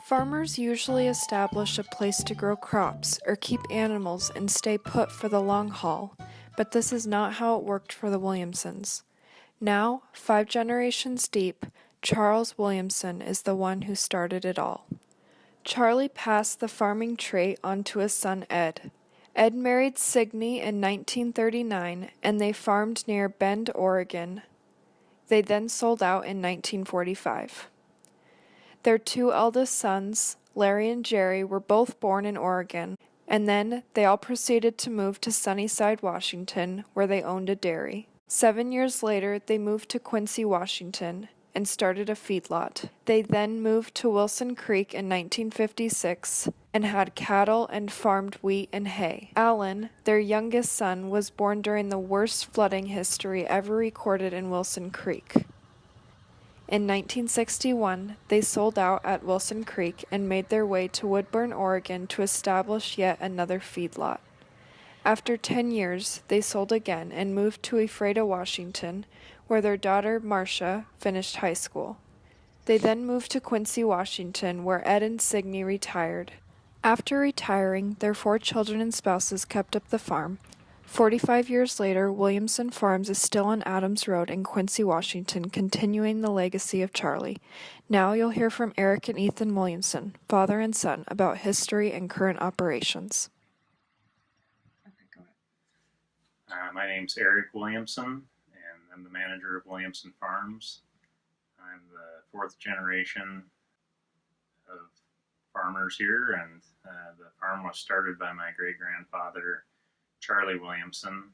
Farmers usually establish a place to grow crops or keep animals and stay put for the long haul, but this is not how it worked for the Williamsons. Now, 5 generations deep, Charles Williamson is the one who started it all. Charlie passed the farming trait on to his son Ed. Ed married Signe in 1939 and they farmed near Bend, Oregon. They then sold out in 1945. Their 2 eldest sons, Larry and Jerry, were both born in Oregon, and then they all proceeded to move to Sunnyside, Washington, where they owned a dairy. 7 years later, they moved to Quincy, Washington, and started a feedlot. They then moved to Wilson Creek in 1956 and had cattle and farmed wheat and hay. Alan, their youngest son, was born during the worst flooding history ever recorded in Wilson Creek. In 1961, they sold out at Wilson Creek and made their way to Woodburn, Oregon to establish yet another feedlot. After 10 years, they sold again and moved to Ephrata, Washington, where their daughter, Marcia, finished high school. They then moved to Quincy, Washington, where Ed and Signe retired. After retiring, their 4 children and spouses kept up the farm. 45 years later, Williamson Farms is still on Adams Road in Quincy, Washington, continuing the legacy of Charlie. Now you'll hear from Eric and Ethan Williamson, father and son, about history and current operations. My name's Eric Williamson, and I'm the manager of Williamson Farms. I'm the 4th generation of farmers here, and the farm was started by my great-grandfather, Charlie Williamson.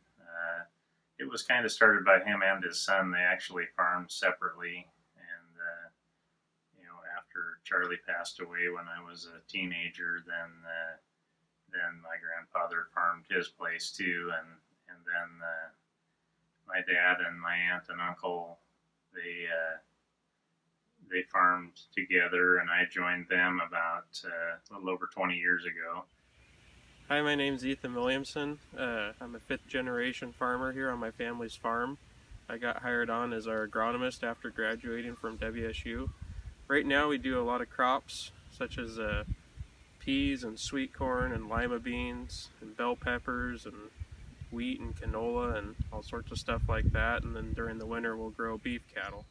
It was kind of started by him and his son. They actually farmed separately, and after Charlie passed away when I was a teenager, then my grandfather farmed his place too, and then my dad and my aunt and uncle, they farmed together, and I joined them about a little over 20 years ago. Hi, my name's Ethan Williamson. I'm a 5th generation farmer here on my family's farm. I got hired on as our agronomist after graduating from WSU. Right now we do a lot of crops such as peas and sweet corn and lima beans and bell peppers and wheat and canola and all sorts of stuff like that, and then during the winter we'll grow beef cattle.